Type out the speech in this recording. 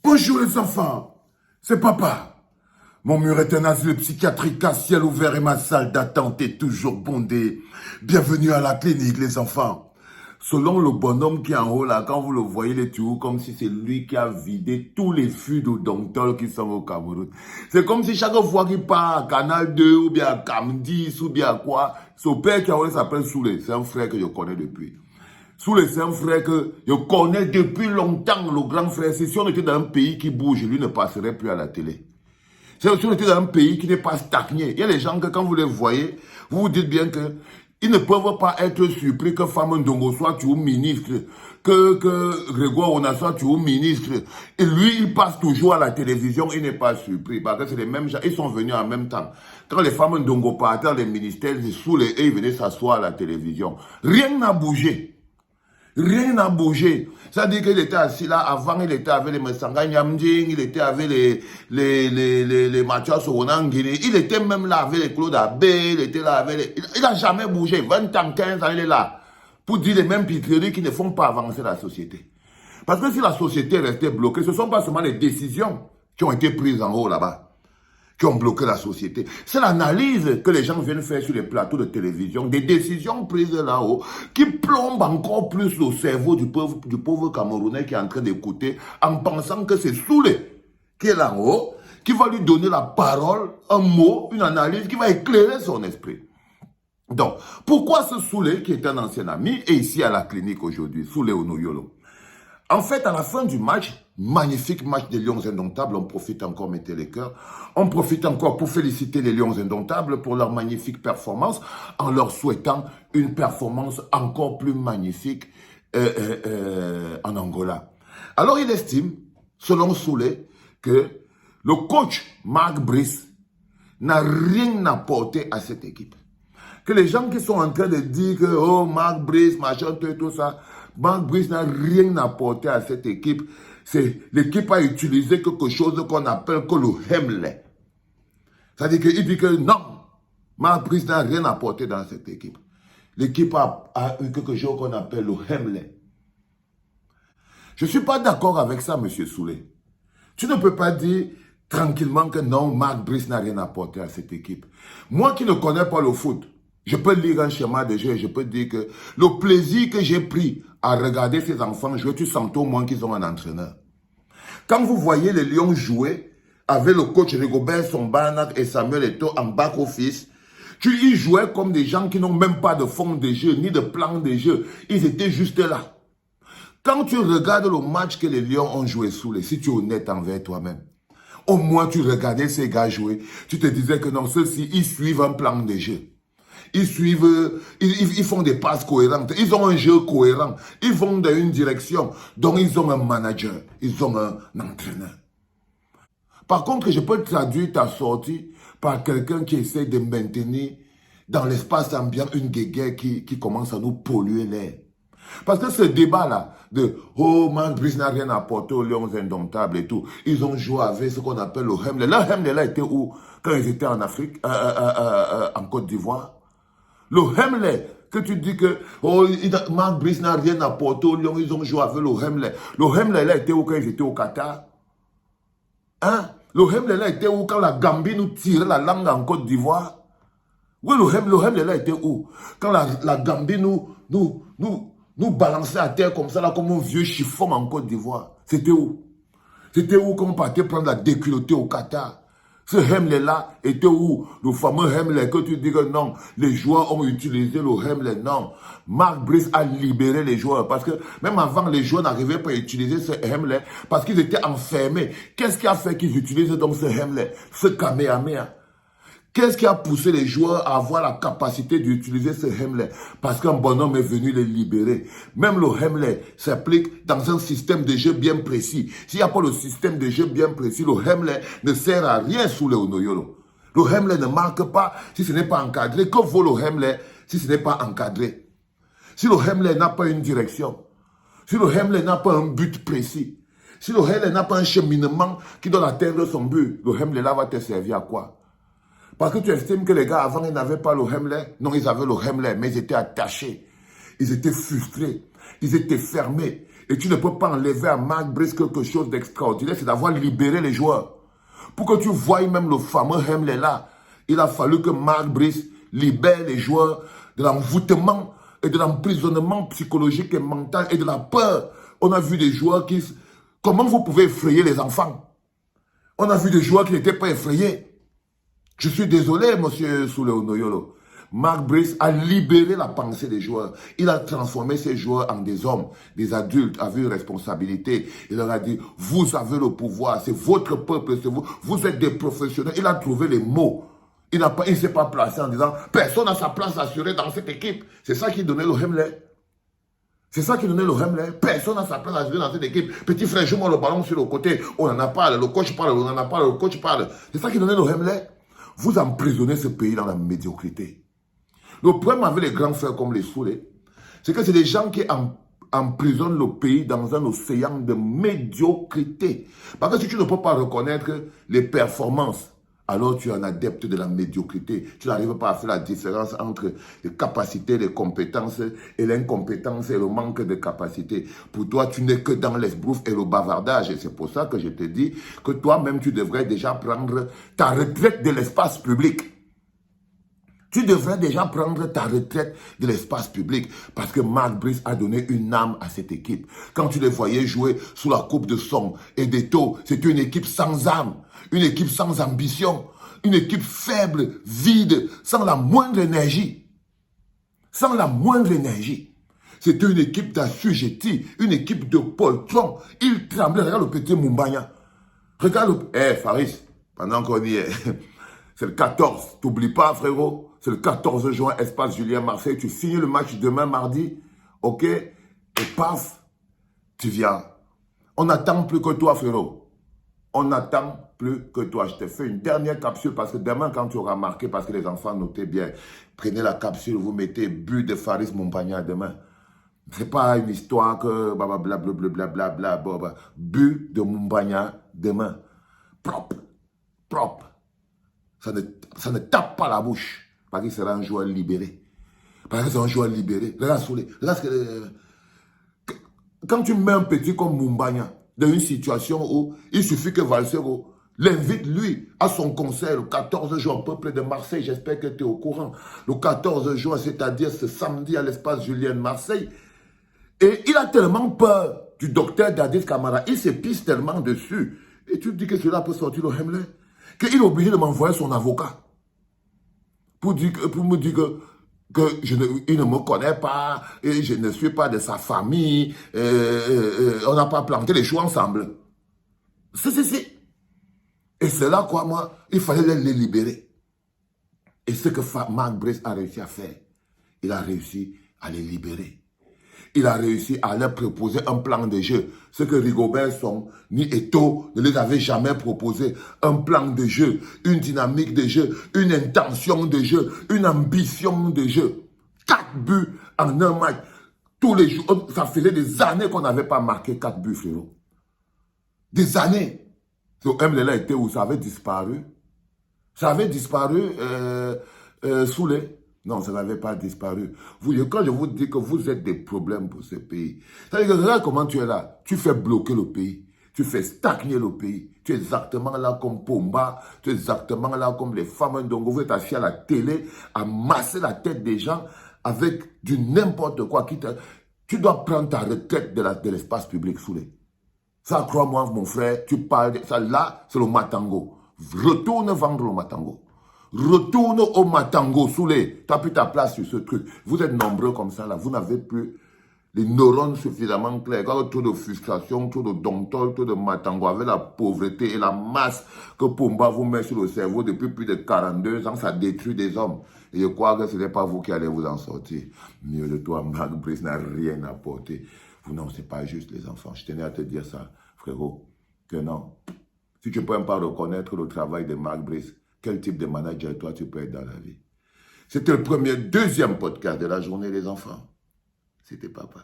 Bonjour les enfants, c'est papa. Mon mur est un asile psychiatrique à ciel ouvert et ma salle d'attente est toujours bondée. Bienvenue à la clinique les enfants. Selon le bonhomme qui est en haut là, quand vous le voyez, il est toujours comme si c'est lui qui a vidé tous les fûts de Dontol qui sont au Cameroun. C'est comme si chaque fois qu'il part à Canal 2 ou bien à Cam 10 ou bien à quoi, son père qui a haut s'appelle Soulé. C'est un frère que je connais depuis. Soulé, c'est un frère que je connais depuis longtemps, le grand frère. Si on était dans un pays qui bouge, lui ne passerait plus à la télé. Si on était dans un pays qui n'est pas stagné, il y a des gens que quand vous les voyez, vous vous dites bien que ils ne peuvent pas être surpris que Femme Ndongo soit toujours ministre, que Grégoire Ona soit toujours ministre. Et lui, il passe toujours à la télévision, il n'est pas surpris. Parce que c'est les mêmes gens, ils sont venus en même temps. Quand les femmes Ndongo partaient dans les ministères, ils venaient s'asseoir à la télévision. Rien n'a bougé. Rien n'a bougé. Ça dit qu'il était assis là, avant il était avec les Messanga Nyamding, il était avec les Mathias Oronangini, il était même là avec les Claude Abbé, il était là avec les... Il n'a jamais bougé, 20 ans, 15 ans, il est là, pour dire les mêmes pitreries qui ne font pas avancer la société. Parce que si la société restait bloquée, ce ne sont pas seulement les décisions qui ont été prises en haut là-bas, qui ont bloqué la société. C'est l'analyse que les gens viennent faire sur les plateaux de télévision, des décisions prises là-haut, qui plombent encore plus le cerveau du pauvre Camerounais qui est en train d'écouter, en pensant que c'est Soulé qui est là-haut, qui va lui donner la parole, un mot, une analyse qui va éclairer son esprit. Donc, pourquoi ce Soulé, qui est un ancien ami, est ici à la clinique aujourd'hui, Soulé Onoyolo? En fait, à la fin du match, magnifique match des Lions Indomptables, on profite encore, mettez les cœurs, on profite encore pour féliciter les Lions Indomptables pour leur magnifique performance, en leur souhaitant une performance encore plus magnifique en Angola. Alors il estime, selon Soulé, que le coach Marc Brice n'a rien apporté à cette équipe. Que les gens qui sont en train de dire que oh Marc Brice, machin, tout ça, Marc Brice n'a rien apporté à cette équipe. L'équipe a utilisé quelque chose qu'on appelle que le Hemley. C'est-à-dire qu'il dit que non, Marc Brice n'a rien apporté dans cette équipe. L'équipe a eu quelque chose qu'on appelle le Hemley. Je ne suis pas d'accord avec ça, M. Soulé. Tu ne peux pas dire tranquillement que non, Marc Brice n'a rien apporté à cette équipe. Moi qui ne connais pas le foot, je peux lire un schéma de jeu et je peux dire que le plaisir que j'ai pris à regarder ces enfants jouer, tu sens au moins qu'ils ont un entraîneur. Quand vous voyez les Lions jouer avec le coach Rigobert Sombanak et Samuel Eto'o en back-office, ils jouaient comme des gens qui n'ont même pas de fond de jeu, ni de plan de jeu. Ils étaient juste là. Quand tu regardes le match que les Lions ont joué sous les, si tu es honnête envers toi-même, au moins tu regardais ces gars jouer, tu te disais que non, ceux-ci, ils suivent un plan de jeu. Ils suivent, ils font des passes cohérentes, ils ont un jeu cohérent, ils vont dans une direction, donc ils ont un manager, ils ont un entraîneur. Par contre, je peux traduire ta sortie par quelqu'un qui essaie de maintenir dans l'espace ambiant une guéguerre qui commence à nous polluer l'air. Parce que ce débat-là de « Oh, Marc Brice n'a rien apporté aux Lions Indomptables et tout », ils ont joué avec ce qu'on appelle le Hemley. Le Hemley là était où quand ils étaient en Afrique, en Côte d'Ivoire? Le Hemley, que tu dis que oh, Marc Brice n'a rien apporté aux Lions, ils ont joué avec le Hemley. Le Hemley là était où quand ils étaient au Qatar? Hein? Le Hemley là était où quand la Gambie nous tirait la langue en Côte d'Ivoire? Oui, le Hemley là était où? Quand la Gambie nous balançait à terre comme ça, là, comme un vieux chiffon en Côte d'Ivoire. C'était où? C'était où qu'on partait prendre la déculottée au Qatar? Ce Hemley-là était où? Le fameux Hemley que tu dis que non, les joueurs ont utilisé le Hemley. Non, Marc Brice a libéré les joueurs parce que même avant, les joueurs n'arrivaient pas à utiliser ce Hemley parce qu'ils étaient enfermés. Qu'est-ce qui a fait qu'ils utilisent donc ce Hemley, ce Kamehameha? Qu'est-ce qui a poussé les joueurs à avoir la capacité d'utiliser ce Hemley? Parce qu'un bonhomme est venu les libérer. Même le Hemley s'applique dans un système de jeu bien précis. S'il n'y a pas le système de jeu bien précis, le Hemley ne sert à rien sous le Onoyolo. Le Hemley ne marque pas si ce n'est pas encadré. Que vaut le Hemley si ce n'est pas encadré? Si le Hemley n'a pas une direction, si le Hemley n'a pas un but précis, si le Hemley n'a pas un cheminement qui doit atteindre son but, le Hemley là va te servir à quoi? Parce que tu estimes que les gars, avant, ils n'avaient pas le Hemley. Non, ils avaient le Hemley, mais ils étaient attachés. Ils étaient frustrés. Ils étaient fermés. Et tu ne peux pas enlever à Mark Brice quelque chose d'extraordinaire, c'est d'avoir libéré les joueurs. Pour que tu voies même le fameux Hemley là, il a fallu que Mark Brice libère les joueurs de l'envoûtement et de l'emprisonnement psychologique et mental et de la peur. On a vu des joueurs qui... Comment vous pouvez effrayer les enfants? On a vu des joueurs qui n'étaient pas effrayés. Je suis désolé, monsieur Soule Onoyolo. Mark Brice a libéré la pensée des joueurs. Il a transformé ces joueurs en des hommes, des adultes avec une responsabilité. Il leur a dit, vous avez le pouvoir, c'est votre peuple, c'est vous. Vous êtes des professionnels. Il a trouvé les mots. Il ne s'est pas placé en disant, personne n'a sa place assurée dans cette équipe. C'est ça qui donnait le Hemley. C'est ça qui donnait le Hemley. Personne n'a sa place assurée dans cette équipe. Petit frère, joue-moi le ballon sur le côté. On en a parlé, le coach parle, on en a parlé, le coach parle. C'est ça qui donnait le Hemley. Vous emprisonnez ce pays dans la médiocrité. Le problème avec les grands frères comme les Soulés, c'est que c'est des gens qui emprisonnent le pays dans un océan de médiocrité. Parce que si tu ne peux pas reconnaître les performances, alors tu es un adepte de la médiocrité. Tu n'arrives pas à faire la différence entre les capacités, les compétences et l'incompétence et le manque de capacité. Pour toi, tu n'es que dans l'esbrouf et le bavardage. Et c'est pour ça que je te dis que toi-même, tu devrais déjà prendre ta retraite de l'espace public. Tu devrais déjà prendre ta retraite de l'espace public parce que Mark Brice a donné une âme à cette équipe. Quand tu les voyais jouer sous la coupe de Song et d'Eto, c'était une équipe sans âme, une équipe sans ambition, une équipe faible, vide, sans la moindre énergie. Sans la moindre énergie. C'était une équipe d'assujettis, une équipe de poltrons. Il tremblait. Regarde le petit Mumbanya. Regarde le... Faris, pendant qu'on y est... C'est le 14, t'oublies pas frérot, c'est le 14 juin, Espace Julien Marseille, tu finis le match demain mardi, ok, et paf, tu viens. On n'attend plus que toi frérot, on n'attend plus que toi. Je te fais une dernière capsule parce que demain quand tu auras marqué, parce que les enfants notaient bien, prenez la capsule, vous mettez but de Faris Mumbanya demain. C'est pas une histoire que blablabla, but de Mumbanya demain. Propre, propre. Ça ne tape pas la bouche. Parce qu'il sera un joueur libéré. Parce que c'est un joueur libéré. Regarde Soulé. Quand tu mets un petit comme Mumbanya dans une situation où il suffit que Valsero l'invite lui à son concert le 14 juin au peuple de Marseille. J'espère que tu es au courant. Le 14 juin, c'est-à-dire ce samedi à l'espace Julien de Marseille. Et il a tellement peur du docteur Dadis Camara. Il se pisse tellement dessus. Et tu te dis que cela peut sortir au Hemley. Qu'il est obligé de m'envoyer son avocat pour me dire qu'il ne me connaît pas et je ne suis pas de sa famille, on n'a pas planté les choux ensemble. Si. Et c'est là quoi, moi, il fallait les libérer. Et ce que Mark Brice a réussi à faire, il a réussi à les libérer. Il a réussi à leur proposer un plan de jeu. Ce que Rigobert Song ni Eto ne les avaient jamais proposé. Un plan de jeu, une dynamique de jeu, une intention de jeu, une ambition de jeu. 4 buts en un match. Tous les jours, ça faisait des années qu'on n'avait pas marqué 4 buts, frérot. Des années. Ce Hemley était où? Ça avait disparu. Ça avait disparu sous les... Non, ça n'avait pas disparu. Quand je vous dis que vous êtes des problèmes pour ce pays, c'est-à-dire que regarde comment tu es là. Tu fais bloquer le pays. Tu fais stagner le pays. Tu es exactement là comme Pomba. Tu es exactement là comme les femmes Ndongo. Vous êtes assis à la télé, à masser la tête des gens avec du n'importe quoi. Tu dois prendre ta retraite de l'espace public, Soulé. Ça, crois-moi, mon frère, tu parles... Ça, là, c'est le Matango. Retourne vendre le Matango. Retourne au Matango, Soulé. Tu as plus ta place sur ce truc. Vous êtes nombreux comme ça, là. Vous n'avez plus les neurones suffisamment clairs. Quand le taux de frustration, taux de domptol, taux de Matango, avec la pauvreté et la masse que Pomba vous met sur le cerveau depuis plus de 42 ans, ça détruit des hommes. Et je crois que ce n'est pas vous qui allez vous en sortir. Mieux de toi, Mark Brice n'a rien apporté. Non, c'est pas juste, les enfants. Je tenais à te dire ça, frérot. Que non. Si tu ne peux même pas reconnaître le travail de Mark Brice, quel type de manager toi tu peux être dans la vie? C'était le deuxième podcast de la journée des enfants. C'était papa.